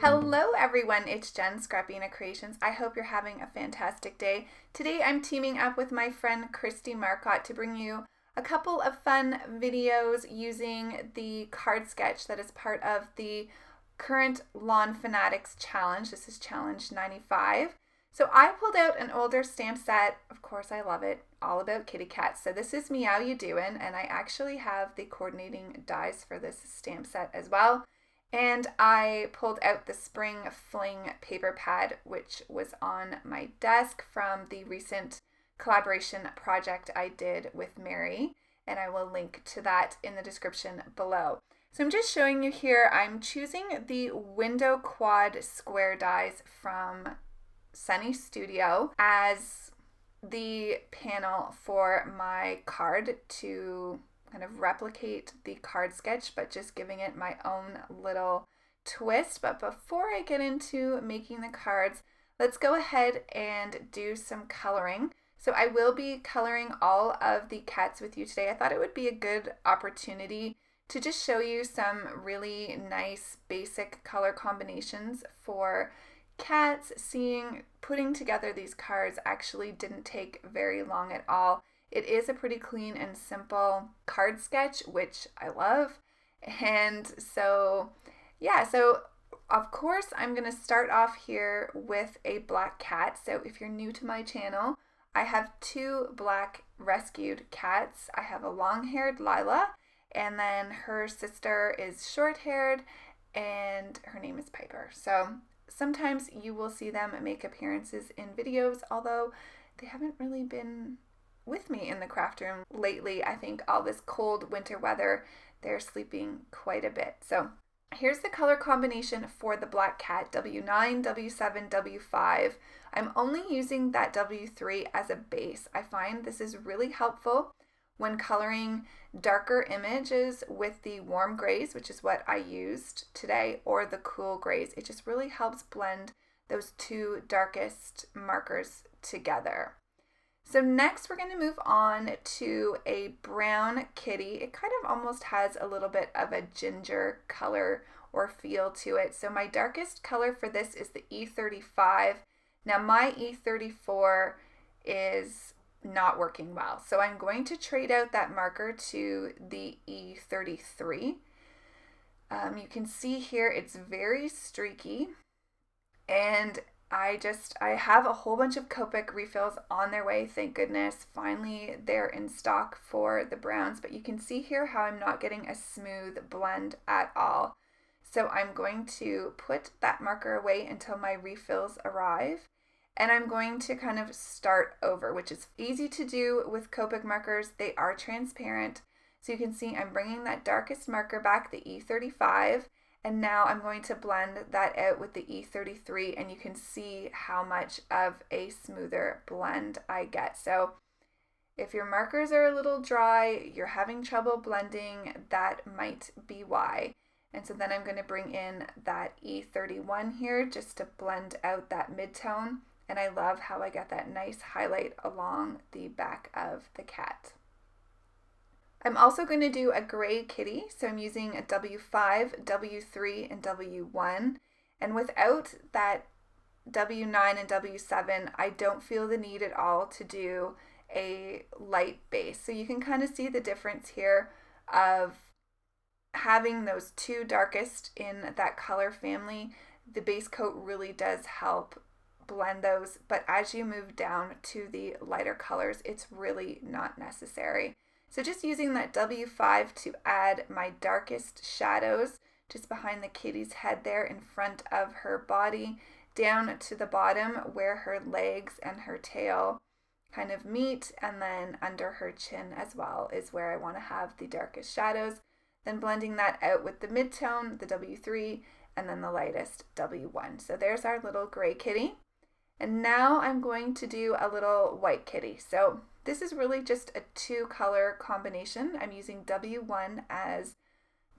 Hello everyone, it's Jen, Scrapbena Creations. I hope you're having a fantastic day. Today I'm teaming up with my friend Kristie Marcotte to bring you a couple of fun videos using the card sketch that is part of the current Lawn Fanatics challenge. This is challenge 95. So I pulled out an older stamp set. Of course I love it, all about kitty cats. So this is Meow, You Doin, and I actually have the coordinating dies for this stamp set as well. And I pulled out the spring Fling paper pad, which was on my desk from the recent collaboration project I did with Mary, and I will link to that in the description below. So I'm just showing you here, I'm choosing the window quad square dies from Sunny Studio as the panel for my card to kind of replicate the card sketch, but just giving it my own little twist. But before I get into making the cards, let's go ahead and do some coloring. So I will be coloring all of the cats with you today. I thought it would be a good opportunity to just show you some really nice basic color combinations for cats. Putting together these cards actually didn't take very long at all. It is a pretty clean and simple card sketch, which I love. And so, yeah, so of course I'm going to start off here with a black cat. So if you're new to my channel, I have two black rescued cats. I have a long-haired Lila, and then her sister is short-haired, and her name is Piper. So sometimes you will see them make appearances in videos, although they haven't really been with me in the craft room lately. I think all this cold winter weather, they're sleeping quite a bit. So here's the color combination for the black cat, W9, W7, W5. I'm only using that W3 as a base. I find this is really helpful when coloring darker images with the warm grays, which is what I used today, or the cool grays. It just really helps blend those two darkest markers together. So next we're going to move on to a brown kitty. It kind of almost has a little bit of a ginger color or feel to it. So my darkest color for this is the E35. Now my E34 is not working well, so I'm going to trade out that marker to the E33. You can see here it's very streaky, and I have a whole bunch of Copic refills on their way, thank goodness. Finally, they're in stock for the browns, but you can see here how I'm not getting a smooth blend at all. So I'm going to put that marker away until my refills arrive, and I'm going to kind of start over, which is easy to do with Copic markers. They are transparent. So you can see I'm bringing that darkest marker back, the E35, and now I'm going to blend that out with the E33, and you can see how much of a smoother blend I get. So if your markers are a little dry, you're having trouble blending, that might be why. And so then I'm going to bring in that E31 here just to blend out that mid-tone, and I love how I get that nice highlight along the back of the cat. I'm also going to do a gray kitty, so I'm using a W5, W3, and W1, and without that W9 and W7, I don't feel the need at all to do a light base. So you can kind of see the difference here of having those two darkest in that color family. The base coat really does help blend those, but as you move down to the lighter colors, it's really not necessary. So just using that W5 to add my darkest shadows just behind the kitty's head there in front of her body, down to the bottom where her legs and her tail kind of meet, and then under her chin as well is where I want to have the darkest shadows. Then blending that out with the mid-tone, the W3, and then the lightest W1. So there's our little gray kitty. And now I'm going to do a little white kitty. So this is really just a two color combination. I'm using W1 as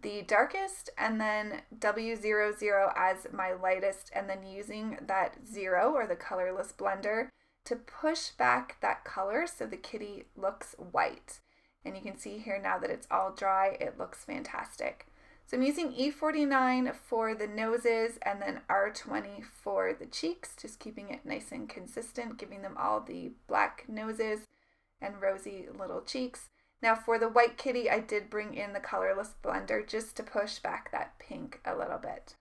the darkest and then W00 as my lightest, and then using that 0 or the colorless blender to push back that color so the kitty looks white. And you can see here now that it's all dry, it looks fantastic. So I'm using E49 for the noses and then R20 for the cheeks, just keeping it nice and consistent, giving them all the black noses and rosy little cheeks. Now for the white kitty, I did bring in the colorless blender just to push back that pink a little bit.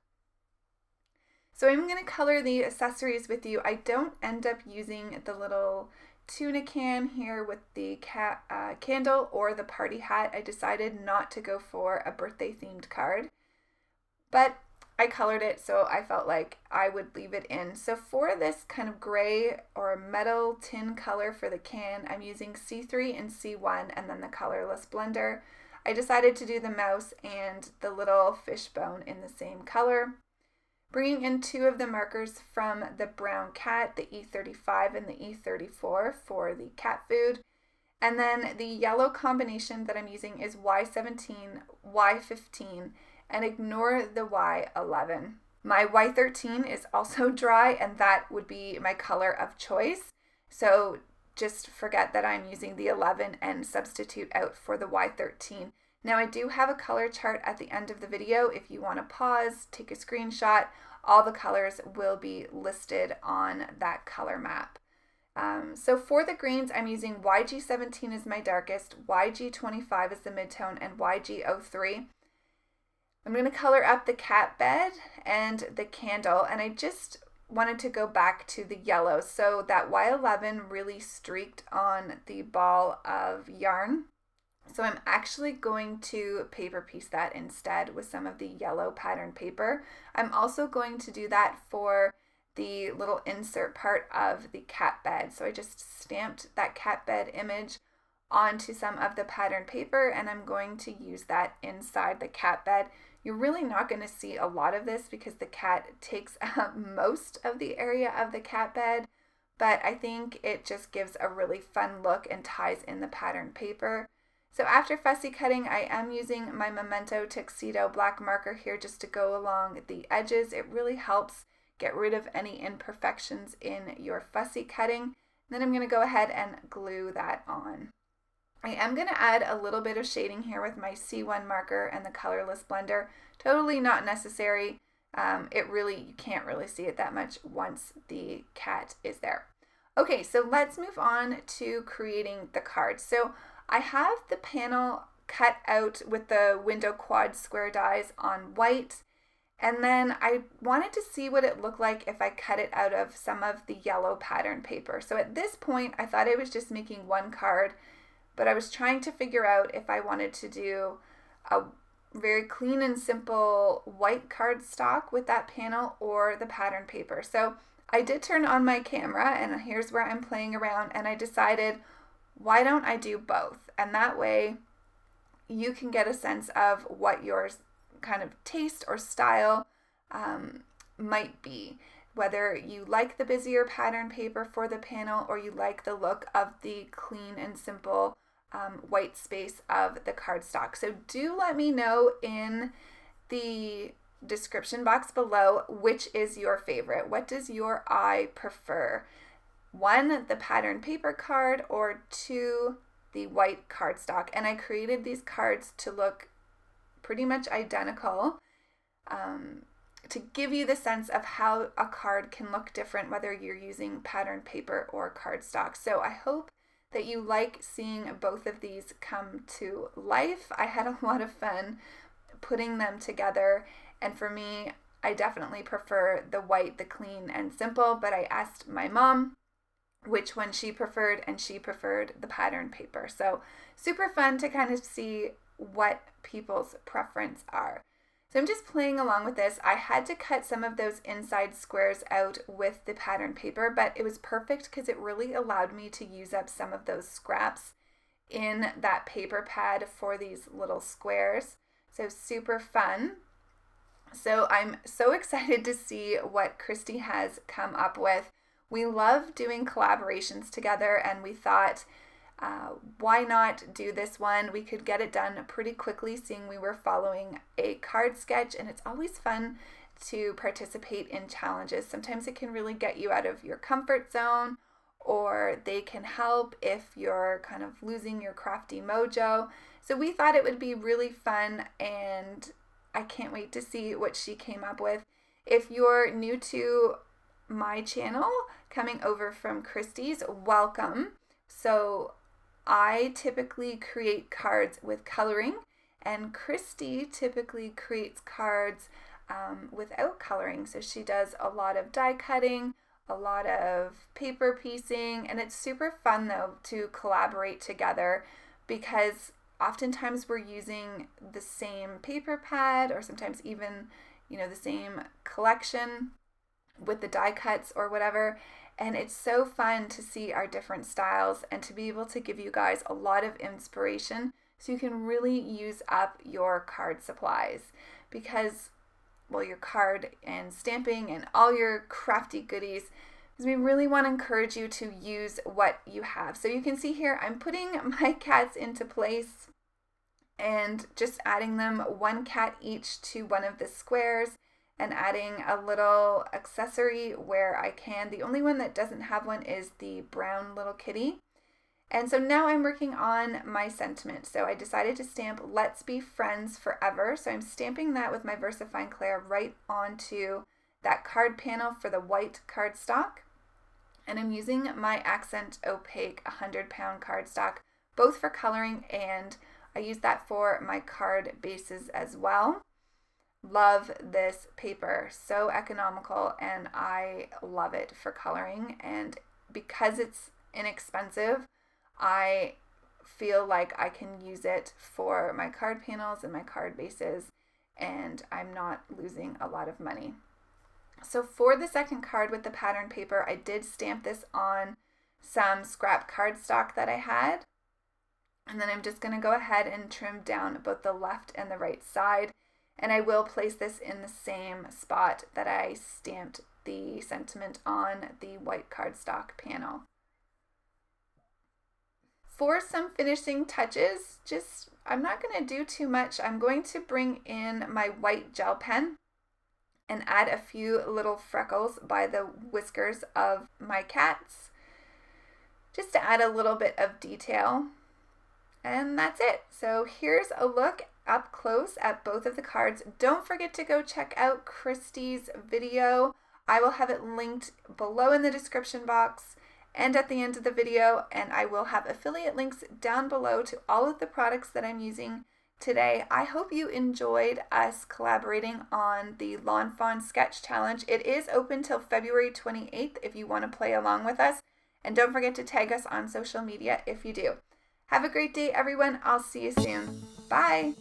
So I'm going to color the accessories with you. I don't end up using the little tuna can here with the candle or the party hat. I decided not to go for a birthday themed card, but I colored it, so I felt like I would leave it in. So for this kind of gray or metal tin color for the can, I'm using C3 and C1 and then the colorless blender. I decided to do the mouse and the little fishbone in the same color. Bringing in 2 of the markers from the brown cat, the E35 and the E34 for the cat food. And then the yellow combination that I'm using is Y17, Y15, and ignore the Y11. My Y13 is also dry, and that would be my color of choice. So just forget that I'm using the 11 and substitute out for the Y13. Now I do have a color chart at the end of the video. If you want to pause, take a screenshot, all the colors will be listed on that color map. So for the greens, I'm using YG17 as my darkest, YG25 as the midtone, and YG03. I'm going to color up the cat bed and the candle, and I just wanted to go back to the yellow. So that Y11 really streaked on the ball of yarn. So I'm actually going to paper piece that instead with some of the yellow pattern paper. I'm also going to do that for the little insert part of the cat bed. So I just stamped that cat bed image onto some of the pattern paper, and I'm going to use that inside the cat bed. You're really not going to see a lot of this because the cat takes up most of the area of the cat bed, but I think it just gives a really fun look and ties in the pattern paper. So after fussy cutting, I am using my Memento Tuxedo black marker here just to go along the edges. It really helps get rid of any imperfections in your fussy cutting. Then I'm going to go ahead and glue that on. I am going to add a little bit of shading here with my C1 marker and the colorless blender. Totally not necessary. You can't really see it that much once the cat is there. Okay, so let's move on to creating the card. So I have the panel cut out with the window quad square dies on white, and then I wanted to see what it looked like if I cut it out of some of the yellow pattern paper. So at this point, I thought I was just making one card, but I was trying to figure out if I wanted to do a very clean and simple white cardstock with that panel or the pattern paper. So I did turn on my camera, and here's where I'm playing around, and I decided, why don't I do both? And that way you can get a sense of what your kind of taste or style might be. Whether you like the busier pattern paper for the panel or you like the look of the clean and simple white space of the cardstock. So do let me know in the description box below which is your favorite. What does your eye prefer? 1, the pattern paper card, or 2, the white cardstock. And I created these cards to look pretty much identical to give you the sense of how a card can look different whether you're using pattern paper or cardstock. So I hope that you like seeing both of these come to life. I had a lot of fun putting them together, and for me, I definitely prefer the white, the clean and simple, but I asked my mom which one she preferred, and she preferred the pattern paper. So super fun to kind of see what people's preference are. So I'm just playing along with this. I had to cut some of those inside squares out with the pattern paper, but it was perfect because it really allowed me to use up some of those scraps in that paper pad for these little squares. So super fun. So I'm so excited to see what Kristie has come up with. We love doing collaborations together, and we thought, why not do this one? We could get it done pretty quickly, seeing we were following a card sketch, and it's always fun to participate in challenges. Sometimes it can really get you out of your comfort zone, or they can help if you're kind of losing your crafty mojo. So we thought it would be really fun, and I can't wait to see what she came up with. If you're new to my channel, coming over from Kristie's, welcome. So I typically create cards with coloring, and Kristie typically creates cards without coloring. So she does a lot of die cutting, a lot of paper piecing, and it's super fun though to collaborate together, because oftentimes we're using the same paper pad, or sometimes even, the same collection with the die cuts or whatever. And it's so fun to see our different styles and to be able to give you guys a lot of inspiration so you can really use up your card supplies, because, well, your card and stamping and all your crafty goodies, because we really want to encourage you to use what you have. So you can see here, I'm putting my cats into place and just adding them one cat each to one of the squares, and adding a little accessory where I can. The only one that doesn't have one is the brown little kitty. And so now I'm working on my sentiment. So I decided to stamp Let's Be Friends Forever. So I'm stamping that with my Versafine Clair right onto that card panel for the white cardstock. And I'm using my Accent Opaque 100-pound cardstock, both for coloring, and I use that for my card bases as well. Love this paper, so economical, and I love it for coloring. And because it's inexpensive, I feel like I can use it for my card panels and my card bases, and I'm not losing a lot of money. So for the second card with the pattern paper, I did stamp this on some scrap cardstock that I had, and then I'm just going to go ahead and trim down both the left and the right side. And I will place this in the same spot that I stamped the sentiment on the white cardstock panel. For some finishing touches, I'm not going to do too much. I'm going to bring in my white gel pen and add a few little freckles by the whiskers of my cats, just to add a little bit of detail. And that's it. So here's a look up close at both of the cards. Don't forget to go check out Kristie's video. I will have it linked below in the description box and at the end of the video, and I will have affiliate links down below to all of the products that I'm using today. I hope you enjoyed us collaborating on the Lawn Fawn Sketch Challenge. It is open till February 28th if you want to play along with us, and don't forget to tag us on social media if you do. Have a great day, everyone. I'll see you soon. Bye.